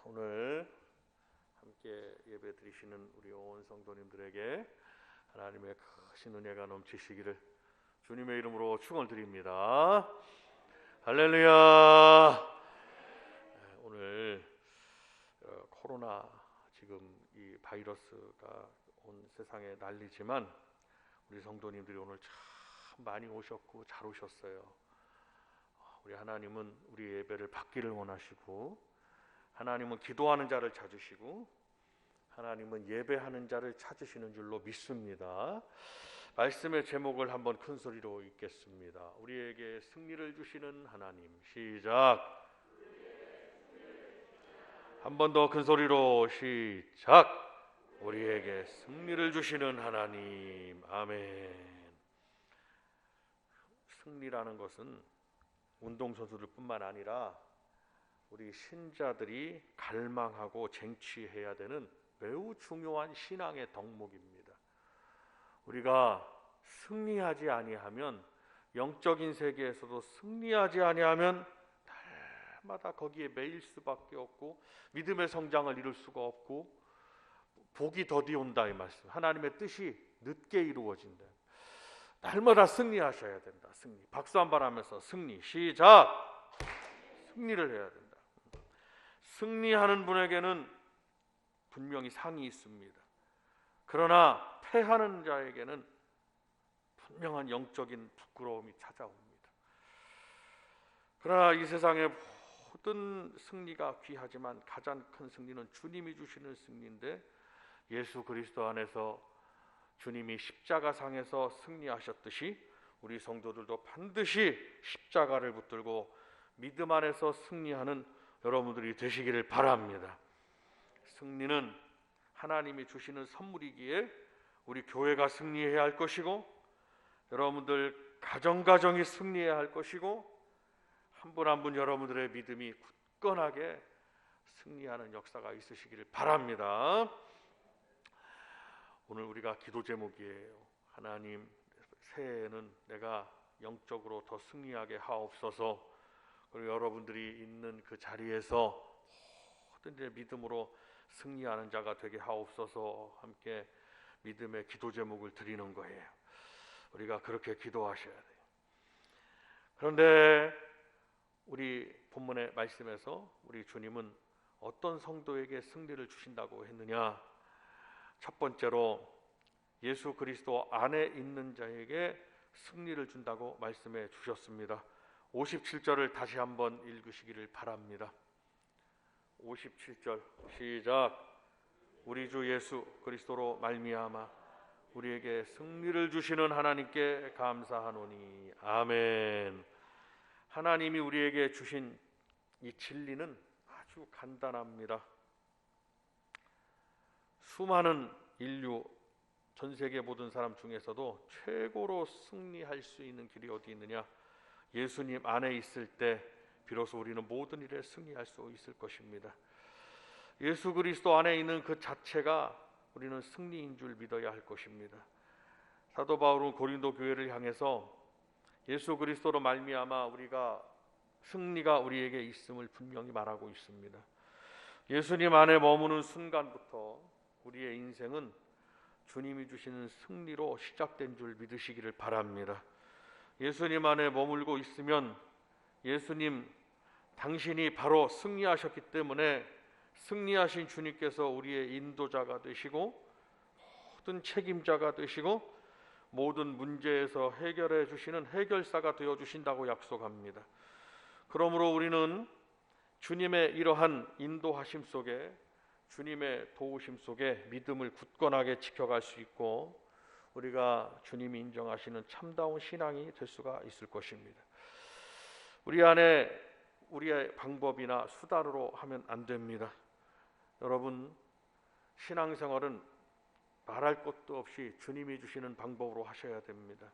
오늘 함께 예배 드리시는 우리 온 성도님들에게 하나님의 크신 은혜가 넘치시기를 주님의 이름으로 축원드립니다. 할렐루야. 오늘 코로나 지금 이 바이러스가 온 세상에 난리지만 우리 성도님들이 오늘 참 많이 오셨고 잘 오셨어요. 우리 하나님은 우리 예배를 받기를 원하시고, 하나님은 기도하는 자를 찾으시고, 하나님은 예배하는 자를 찾으시는 줄로 믿습니다. 말씀의 제목을 한번 큰 소리로 읽겠습니다. 우리에게 승리를 주시는 하나님. 시작. 한 번 더 큰 소리로 시작. 우리에게 승리를 주시는 하나님. 아멘. 승리라는 것은 운동선수들 뿐만 아니라 우리 신자들이 갈망하고 쟁취해야 되는 매우 중요한 신앙의 덕목입니다. 우리가 승리하지 아니하면, 영적인 세계에서도 승리하지 아니하면 날마다 거기에 매일 수밖에 없고 믿음의 성장을 이룰 수가 없고 복이 더디 온다 이 말씀. 하나님의 뜻이 늦게 이루어진다. 날마다 승리하셔야 된다. 승리. 박수 한 번 하면서 승리. 시작. 승리를 해야 된다. 승리하는 분에게는 분명히 상이 있습니다. 그러나 패하는 자에게는 분명한 영적인 부끄러움이 찾아옵니다. 그러나 이 세상의 모든 승리가 귀하지만 가장 큰 승리는 주님이 주시는 승리인데, 예수 그리스도 안에서 주님이 십자가상에서 승리하셨듯이 우리 성도들도 반드시 십자가를 붙들고 믿음 안에서 승리하는 여러분들이 되시기를 바랍니다. 승리는 하나님이 주시는 선물이기에 우리 교회가 승리해야 할 것이고, 여러분들 가정이 승리해야 할 것이고, 한 분 한 분 여러분들의 믿음이 굳건하게 승리하는 역사가 있으시기를 바랍니다. 오늘 우리가 기도 제목이에요. 하나님, 새해에는 내가 영적으로 더 승리하게 하옵소서. 그리고 여러분들이 있는 그 자리에서 모든 믿음으로 승리하는 자가 되게 하옵소서. 함께 믿음의 기도 제목을 드리는 거예요. 우리가 그렇게 기도하셔야 돼요. 그런데 우리 본문의 말씀에서 우리 주님은 어떤 성도에게 승리를 주신다고 했느냐? 첫 번째로 예수 그리스도 안에 있는 자에게 승리를 준다고 말씀해 주셨습니다. 57절을 다시 한번 읽으시기를 바랍니다. 57절 시작. 우리 주 예수 그리스도로 말미암아 우리에게 승리를 주시는 하나님께 감사하노니. 아멘. 하나님이 우리에게 주신 이 진리는 아주 간단합니다. 수많은 인류, 전 세계 모든 사람 중에서도 최고로 승리할 수 있는 길이 어디 있느냐? 예수님 안에 있을 때 비로소 우리는 모든 일에 승리할 수 있을 것입니다. 예수 그리스도 안에 있는 그 자체가 우리는 승리인 줄 믿어야 할 것입니다. 사도 바울은 고린도 교회를 향해서 예수 그리스도로 말미암아 승리가 우리에게 있음을 분명히 말하고 있습니다. 예수님 안에 머무는 순간부터 우리의 인생은 주님이 주시는 승리로 시작된 줄 믿으시기를 바랍니다. 예수님 안에 머물고 있으면 예수님 당신이 바로 승리하셨기 때문에 승리하신 주님께서 우리의 인도자가 되시고 모든 책임자가 되시고 모든 문제에서 해결해 주시는 해결사가 되어 주신다고 약속합니다. 그러므로 우리는 주님의 이러한 인도하심 속에, 주님의 도우심 속에 믿음을 굳건하게 지켜갈 수 있고, 우리가 주님이 인정하시는 참다운 신앙이 될 수가 있을 것입니다. 우리 안에 우리의 방법이나 수단으로 하면 안 됩니다. 여러분, 신앙생활은 말할 것도 없이 주님이 주시는 방법으로 하셔야 됩니다.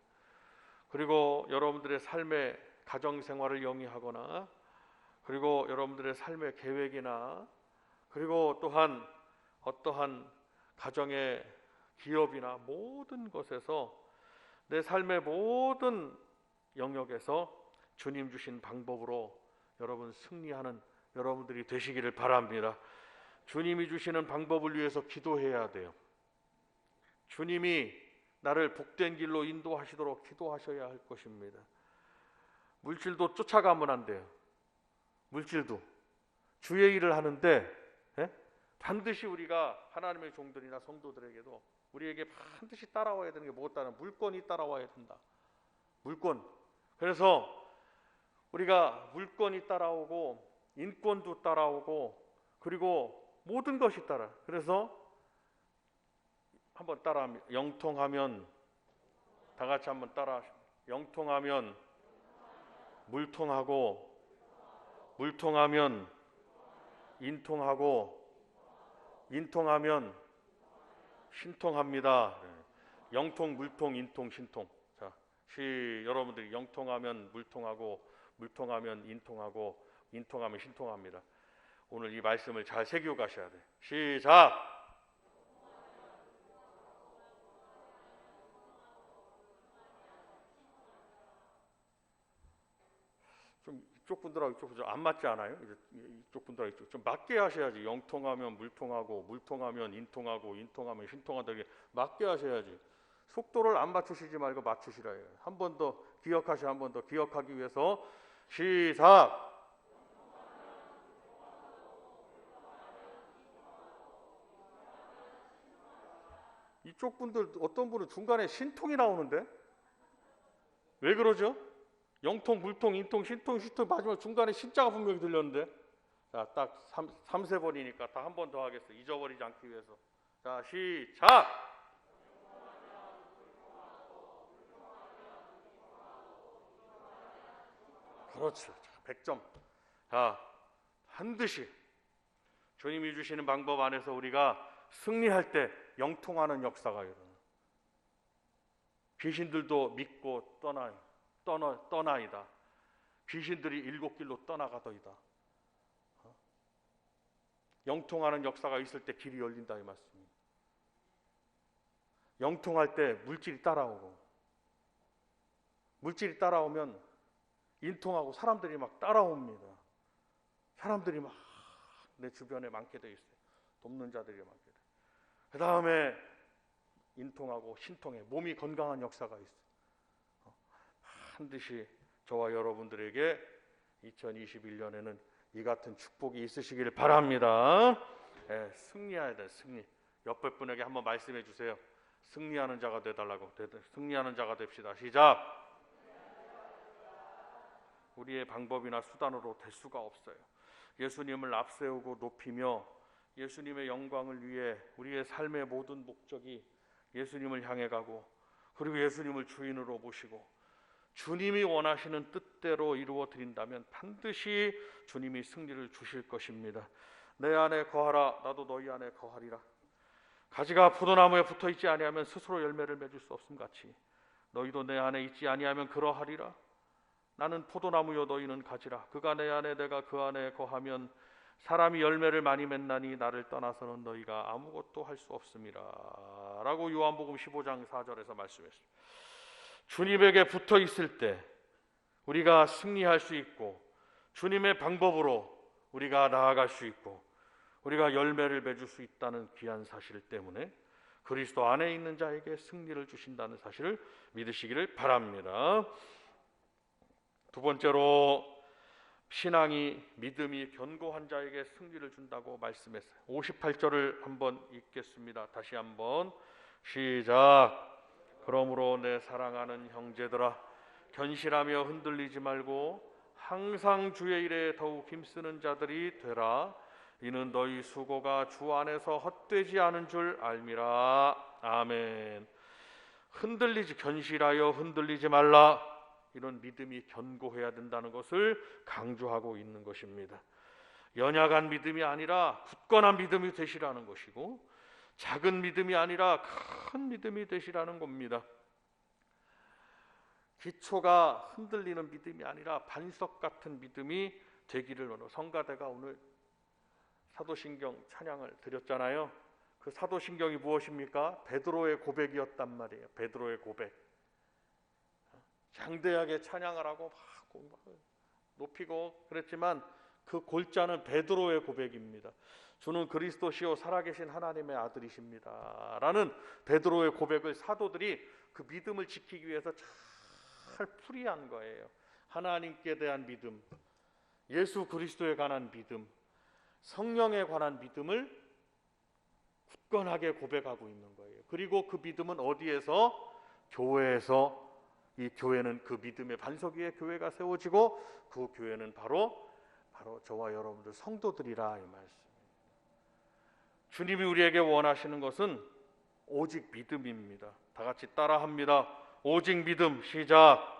그리고 여러분들의 삶의 가정생활을 영위하거나, 그리고 여러분들의 삶의 계획이나, 그리고 또한 어떠한 가정의 기업이나 모든 것에서, 내 삶의 모든 영역에서 주님 주신 방법으로 여러분 승리하는 여러분들이 되시기를 바랍니다. 주님이 주시는 방법을 위해서 기도해야 돼요. 주님이 나를 복된 길로 인도하시도록 기도하셔야 할 것입니다. 물질도 쫓아가면 안 돼요. 물질도 주의 일을 하는데 반드시 우리가 하나님의 종들이나 성도들에게도 우리에게 반드시 따라와야 되는 게 무엇이다? 물건이 따라와야 된다. 물건. 그래서 우리가 물건이 따라오고 인권도 따라오고 그리고 모든 것이 따라. 그래서 한번 따라합니다. 영통하면 다 같이 한번 따라. 영통하면 물통하고 물통하면 인통하고 인통하면 신통합니다. 영통, 물통, 인통, 신통. 자, 여러분들이 영통하면 물통하고 물통하면 인통하고 인통하면 신통합니다. 오늘 이 말씀을 잘 새기고 가셔야 돼요. 시작! 좀 이쪽 분들하고 이쪽 분들 안 맞지 않아요? 이쪽 분들하고 좀 맞게 하셔야지. 영통하면 물통하고 물통하면 인통하고 인통하면 신통하다. 맞게 하셔야지. 속도를 안 맞추시지 말고 맞추시라 해요. 한 번 더 기억하시. 한 번 더 기억하기 위해서 시작. 이쪽 분들 어떤 분은 중간에 신통이 나오는데 왜 그러죠? 영통, 물통, 인통, 신통, 신통 마지막 중간에 신자가 분명히 들렸는데. 자, 딱 3세번이니까 다 한 번 더 하겠어. 잊어버리지 않기 위해서. 자, 시작! 그렇죠. 100점. 자, 반드시 주님이 주시는 방법 안에서 우리가 승리할 때 영통하는 역사가 일어나. 귀신들도 믿고 떠나이다. 귀신들이 일곱 길로 떠나가더이다. 영통하는 역사가 있을 때 길이 열린다 이 말씀입니다. 영통할 때 물질이 따라오고 물질이 따라오면 인통하고 사람들이 막 따라옵니다. 사람들이 막 내 주변에 많게 돼 있어요. 돕는 자들이 많게 돼. 그 다음에 인통하고 신통해 몸이 건강한 역사가 있어요. 반드시 저와 여러분들에게 2021년에는 이 같은 축복이 있으시기를 바랍니다. 네, 승리해야 돼. 승리. 옆에 분에게 한번 말씀해 주세요. 승리하는 자가 되달라고. 승리하는 자가 됩시다. 시작. 우리의 방법이나 수단으로 될 수가 없어요. 예수님을 앞세우고 높이며 예수님의 영광을 위해 우리의 삶의 모든 목적이 예수님을 향해 가고 그리고 예수님을 주인으로 모시고 주님이 원하시는 뜻대로 이루어 드린다면 반드시 주님이 승리를 주실 것입니다. 내 안에 거하라 나도 너희 안에 거하리라. 가지가 포도나무에 붙어있지 아니하면 스스로 열매를 맺을 수 없음 같이 너희도 내 안에 있지 아니하면 그러하리라. 나는 포도나무요 너희는 가지라. 그가 내 안에 내가 그 안에 거하면 사람이 열매를 많이 맺나니 나를 떠나서는 너희가 아무것도 할 수 없음이라 라고 요한복음 15장 4절에서 말씀했습니다. 주님에게 붙어 있을 때 우리가 승리할 수 있고 주님의 방법으로 우리가 나아갈 수 있고 우리가 열매를 맺을 수 있다는 귀한 사실 때문에 그리스도 안에 있는 자에게 승리를 주신다는 사실을 믿으시기를 바랍니다. 두 번째로 신앙이 믿음이 견고한 자에게 승리를 준다고 말씀했어요. 58절을 한번 읽겠습니다. 다시 한번 시작. 그러므로 내 사랑하는 형제들아 견실하며 흔들리지 말고 항상 주의 일에 더욱 힘쓰는 자들이 되라. 이는 너희 수고가 주 안에서 헛되지 않은 줄 알미라. 아멘. 견실하여 흔들리지 말라. 이런 믿음이 견고해야 된다는 것을 강조하고 있는 것입니다. 연약한 믿음이 아니라 굳건한 믿음이 되시라는 것이고 작은 믿음이 아니라 큰 믿음이 되시라는 겁니다. 기초가 흔들리는 믿음이 아니라 반석 같은 믿음이 되기를 원하고 성가대가 오늘 사도신경 찬양을 드렸잖아요. 그 사도신경이 무엇입니까? 베드로의 고백이었단 말이에요. 베드로의 고백. 장대하게 찬양을 하고 막 높이고 그랬지만 그 골자는 베드로의 고백입니다. 주는 그리스도시요 살아계신 하나님의 아들이십니다 라는 베드로의 고백을 사도들이 그 믿음을 지키기 위해서 잘 풀이한 거예요. 하나님께 대한 믿음, 예수 그리스도에 관한 믿음, 성령에 관한 믿음을 굳건하게 고백하고 있는 거예요. 그리고 그 믿음은 어디에서? 교회에서. 이 교회는 그 믿음의 반석 위에 교회가 세워지고 그 교회는 바로 저와 여러분들 성도들이라 이 말씀. 주님이 우리에게 원하시는 것은 오직 믿음입니다. 다 같이 따라합니다. 오직 믿음. 시작.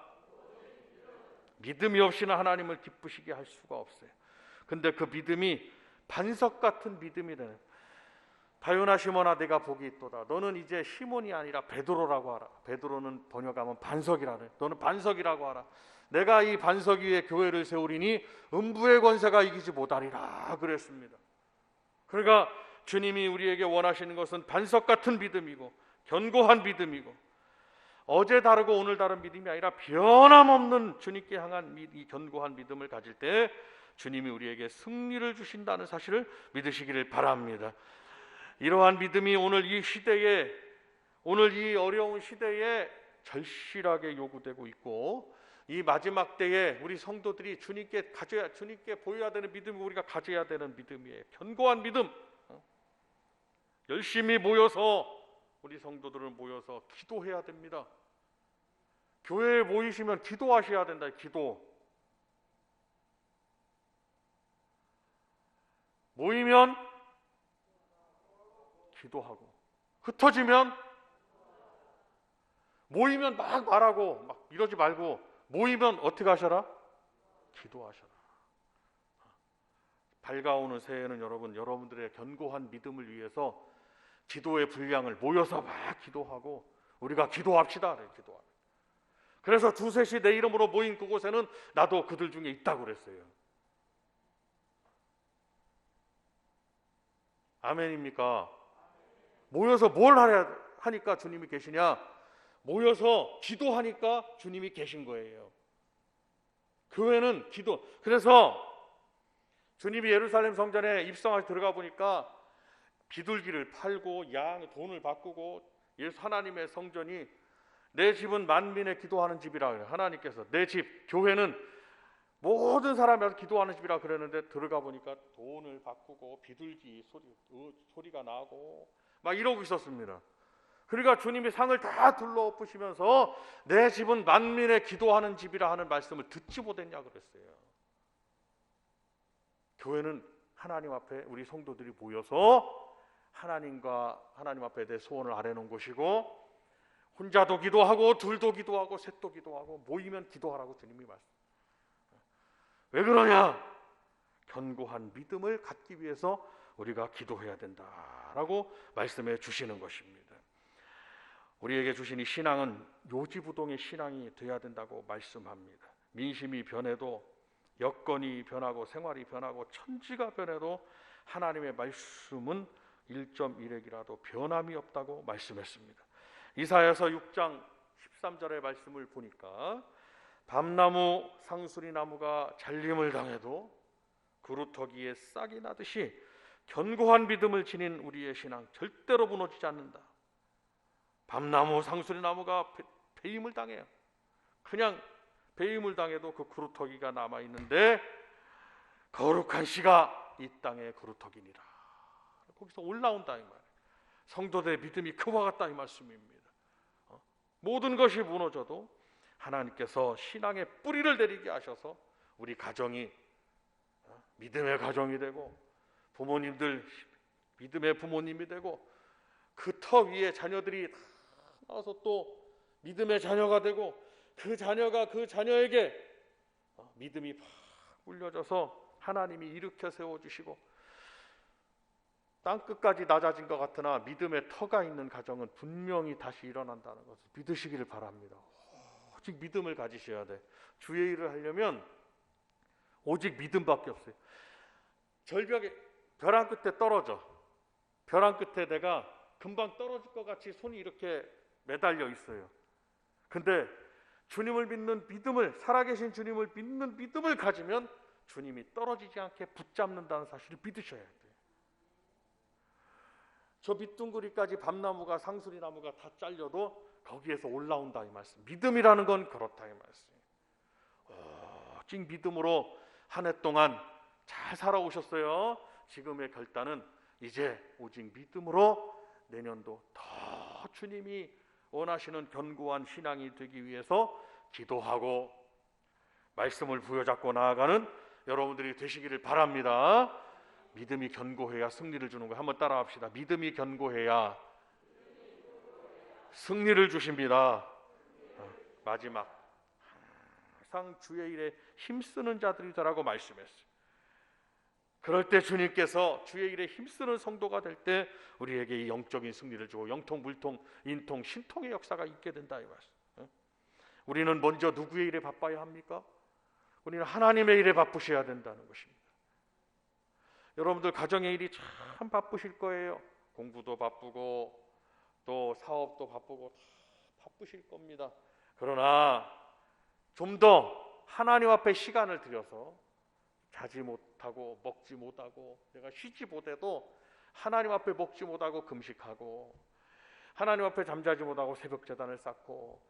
믿음이 없이는 하나님을 기쁘시게 할 수가 없어요. 근데 그 믿음이 반석 같은 믿음이래. 바요나 시몬아 내가 복이 있도다. 너는 이제 시몬이 아니라 베드로라고 하라. 베드로는 번역하면 반석이라네. 너는 반석이라고 하라. 내가 이 반석 위에 교회를 세우리니 음부의 권세가 이기지 못하리라 그랬습니다. 그러니까 주님이 우리에게 원하시는 것은 반석 같은 믿음이고 견고한 믿음이고 어제 다르고 오늘 다른 믿음이 아니라 변함없는 주님께 향한 이 견고한 믿음을 가질 때 주님이 우리에게 승리를 주신다는 사실을 믿으시기를 바랍니다. 이러한 믿음이 오늘 이 시대에, 오늘 이 어려운 시대에 절실하게 요구되고 있고 이 마지막 때에 우리 성도들이 주님께 보여야 되는 믿음이 우리가 가져야 되는 믿음이에요. 견고한 믿음. 열심히 모여서 우리 성도들은 모여서 기도해야 됩니다. 교회에 모이시면 기도하셔야 된다. 기도. 모이면 기도하고 흩어지면 모이면 막 말하고 막 이러지 말고 모이면 어떻게 하셔라? 기도하셔라. 밝아오는 새해에는 여러분들의 견고한 믿음을 위해서 기도의 분량을 모여서 막 기도하고 우리가 기도합시다. 기도합니다. 그래서 두셋이 내 이름으로 모인 그곳에는 나도 그들 중에 있다고 그랬어요. 아멘입니까? 모여서 뭘 하니까 주님이 계시냐? 모여서 기도하니까 주님이 계신 거예요. 교회는 기도. 그래서 주님이 예루살렘 성전에 입성하시 들어가 보니까 비둘기를 팔고 돈을 바꾸고 예수 하나님의 성전이 내 집은 만민의 기도하는 집이라 그래요. 하나님께서 내 집, 교회는 모든 사람이 와서 기도하는 집이라 그랬는데 들어가 보니까 돈을 바꾸고 비둘기 소리가 나고 막 이러고 있었습니다. 그러니까 주님이 상을 다 둘러엎으시면서 내 집은 만민의 기도하는 집이라 하는 말씀을 듣지 못했냐 그랬어요. 교회는 하나님 앞에 우리 성도들이 모여서 하나님 앞에 내 소원을 아뢰는 곳이고 혼자도 기도하고 둘도 기도하고 셋도 기도하고 모이면 기도하라고 주님이 말씀. 왜 그러냐? 견고한 믿음을 갖기 위해서 우리가 기도해야 된다라고 말씀해 주시는 것입니다. 우리에게 주신 이 신앙은 요지부동의 신앙이 되어야 된다고 말씀합니다. 민심이 변해도 여건이 변하고 생활이 변하고 천지가 변해도 하나님의 말씀은 1.1핵이라도 변함이 없다고 말씀했습니다. 이사야서 6장 13절의 말씀을 보니까 밤나무 상수리나무가 잘림을 당해도 그루터기에 싹이 나듯이 견고한 믿음을 지닌 우리의 신앙 절대로 무너지지 않는다. 밤나무 상수리나무가 배임을 당해요. 그냥 배임을 당해도 그 그루터기가 남아있는데 거룩한 씨가 이 땅의 그루터기니라. 거기서 올라온다 이 말이에요. 성도들의 믿음이 그와 같다 이 말씀입니다. 모든 것이 무너져도 하나님께서 신앙의 뿌리를 내리게 하셔서 우리 가정이 믿음의 가정이 되고 부모님들 믿음의 부모님이 되고 그 터 위에 자녀들이 다 나와서 또 믿음의 자녀가 되고 그 자녀가 그 자녀에게 믿음이 팍 울려져서 하나님이 일으켜 세워주시고 땅끝까지 낮아진 것 같으나 믿음의 터가 있는 가정은 분명히 다시 일어난다는 것을 믿으시기를 바랍니다. 오직 믿음을 가지셔야 돼. 주의 일을 하려면 오직 믿음밖에 없어요. 절벽에 벼랑 끝에 떨어져. 벼랑 끝에 내가 금방 떨어질 것 같이 손이 이렇게 매달려 있어요. 근데 주님을 믿는 믿음을, 살아계신 주님을 믿는 믿음을 가지면 주님이 떨어지지 않게 붙잡는다는 사실을 믿으셔야 돼요. 저 밑둥그리까지 밤나무가 상수리나무가 다 잘려도 거기에서 올라온다 이 말씀. 믿음이라는 건 그렇다 이 말씀. 오직 믿음으로 한 해 동안 잘 살아오셨어요. 지금의 결단은 이제 오직 믿음으로 내년도 더 주님이 원하시는 견고한 신앙이 되기 위해서 기도하고 말씀을 부여잡고 나아가는 여러분들이 되시기를 바랍니다. 믿음이 견고해야 승리를 주는 거예요. 한번 따라합시다. 믿음이 견고해야 승리를 주십니다. 마지막, 항상 주의 일에 힘쓰는 자들이다라고 말씀했어요. 그럴 때 주님께서 주의 일에 힘쓰는 성도가 될 때 우리에게 이 영적인 승리를 주고 영통, 물통, 인통, 신통의 역사가 있게 된다 이 말씀. 우리는 먼저 누구의 일에 바빠야 합니까? 우리는 하나님의 일에 바쁘셔야 된다는 것입니다. 여러분들 가정의 일이 참 바쁘실 거예요. 공부도 바쁘고 또 사업도 바쁘고 다 바쁘실 겁니다. 그러나 좀 더 하나님 앞에 시간을 들여서 자지 못하고 먹지 못하고 내가 쉬지 못해도 하나님 앞에 먹지 못하고 금식하고 하나님 앞에 잠자지 못하고 새벽 제단을 쌓고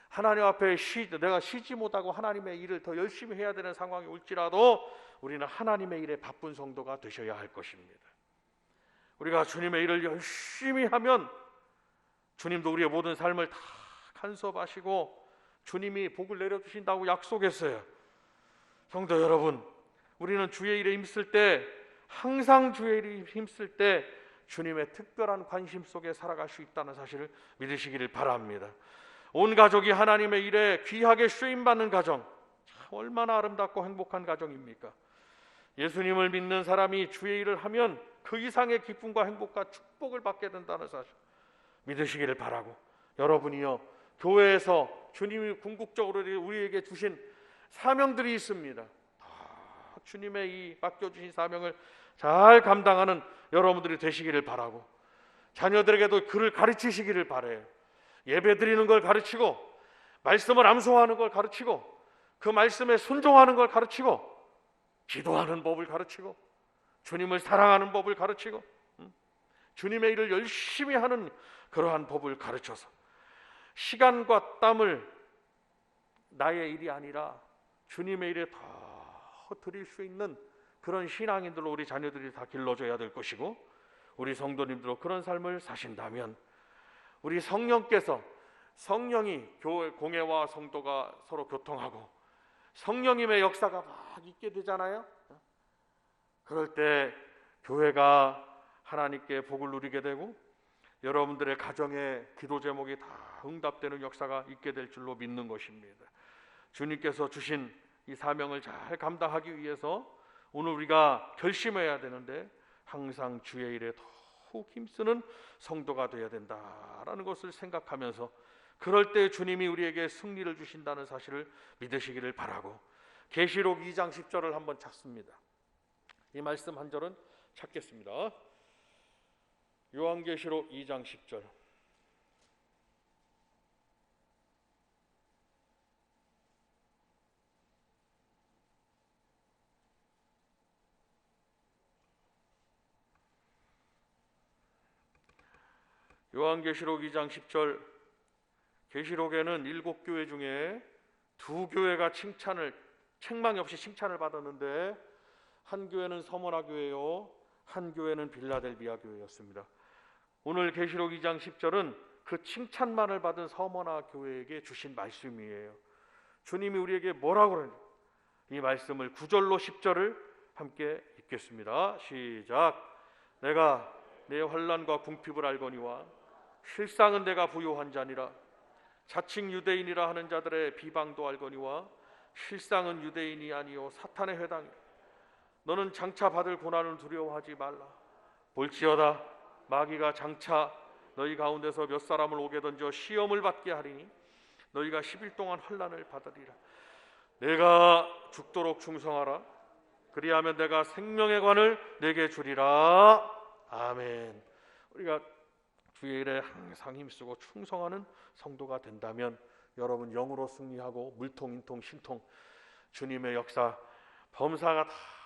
하나님 앞에 내가 쉬지 못하고 하나님의 일을 더 열심히 해야 되는 상황이 올지라도 우리는 하나님의 일에 바쁜 성도가 되셔야 할 것입니다. 우리가 주님의 일을 열심히 하면 주님도 우리의 모든 삶을 다 간섭하시고 주님이 복을 내려주신다고 약속했어요. 성도 여러분, 우리는 주의 일에 힘쓸 때 항상 주의 일에 힘쓸 때 주님의 특별한 관심 속에 살아갈 수 있다는 사실을 믿으시기를 바랍니다. 온 가족이 하나님의 일에 귀하게 쓰임받는 가정, 참 얼마나 아름답고 행복한 가정입니까? 예수님을 믿는 사람이 주의 일을 하면 그 이상의 기쁨과 행복과 축복을 받게 된다는 사실 믿으시기를 바라고, 여러분이요 교회에서 주님이 궁극적으로 우리에게 주신 사명들이 있습니다. 주님의 이 맡겨주신 사명을 잘 감당하는 여러분들이 되시기를 바라고, 자녀들에게도 그를 가르치시기를 바라요. 예배 드리는 걸 가르치고 말씀을 암송하는 걸 가르치고 그 말씀에 순종하는 걸 가르치고 기도하는 법을 가르치고 주님을 사랑하는 법을 가르치고 주님의 일을 열심히 하는 그러한 법을 가르쳐서 시간과 땀을 나의 일이 아니라 주님의 일에 더 드릴 수 있는 그런 신앙인들로 우리 자녀들이 다 길러줘야 될 것이고, 우리 성도님들로 그런 삶을 사신다면 우리 성령께서, 성령이 교회 공회와 성도가 서로 교통하고 성령님의 역사가 막 있게 되잖아요. 그럴 때 교회가 하나님께 복을 누리게 되고 여러분들의 가정의 기도 제목이 다 응답되는 역사가 있게 될 줄로 믿는 것입니다. 주님께서 주신 이 사명을 잘 감당하기 위해서 오늘 우리가 결심해야 되는데, 항상 주의 일에 더욱 힘쓰는 성도가 되어야 된다라는 것을 생각하면서, 그럴 때 주님이 우리에게 승리를 주신다는 사실을 믿으시기를 바라고, 계시록 2장 10절을 한번 찾습니다. 이 말씀 한 절은 찾겠습니다. 요한계시록 2장 10절. 요한계시록 2장 10절. 계시록에는 7교회 중에 2교회가 책망이 없이 칭찬을 받았는데, 한 교회는 서머나 교회요, 한 교회는 빌라델비아 교회였습니다. 오늘 계시록 2장 10절은 그 칭찬만을 받은 서머나 교회에게 주신 말씀이에요. 주님이 우리에게 뭐라고 그러는지 이 말씀을 9절로 10절을 함께 읽겠습니다. 시작. 내가 내 환난과 궁핍을 알거니와 실상은 내가 부요한 자니라. 자칭 유대인이라 하는 자들의 비방도 알거니와 실상은 유대인이 아니요 사탄의 회당이라. 너는 장차 받을 고난을 두려워하지 말라. 볼지어다 마귀가 장차 너희 가운데서 몇 사람을 옥에 던져 시험을 받게 하리니 너희가 10일 동안 환난을 받으리라. 내가 죽도록 충성하라. 그리하면 내가 생명의 관을 내게 주리라. 아멘. 우리가 주의 일에 항상 힘쓰고 충성하는 성도가 된다면 여러분 영으로 승리하고 물통, 인통, 신통, 주님의 역사 범사가 다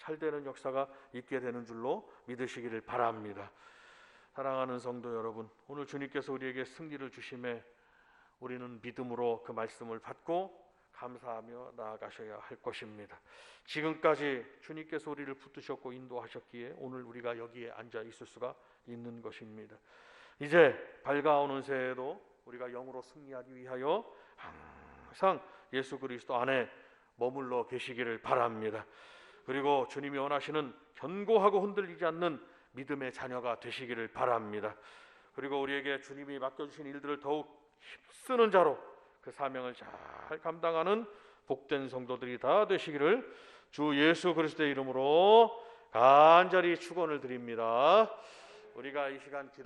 잘 되는 역사가 있게 되는 줄로 믿으시기를 바랍니다. 사랑하는 성도 여러분, 오늘 주님께서 우리에게 승리를 주심에 우리는 믿음으로 그 말씀을 받고 감사하며 나아가셔야 할 것입니다. 지금까지 주님께서 우리를 붙드셨고 인도하셨기에 오늘 우리가 여기에 앉아 있을 수가 있는 것입니다. 이제 밝아오는 새해에도 우리가 영으로 승리하기 위하여 항상 예수 그리스도 안에 머물러 계시기를 바랍니다. 그리고 주님이 원하시는 견고하고 흔들리지 않는 믿음의 자녀가 되시기를 바랍니다. 그리고 우리에게 주님이 맡겨주신 일들을 더욱 힘쓰는 자로 그 사명을 잘 감당하는 복된 성도들이 다 되시기를 주 예수 그리스도의 이름으로 간절히 축원을 드립니다. 우리가 이 시간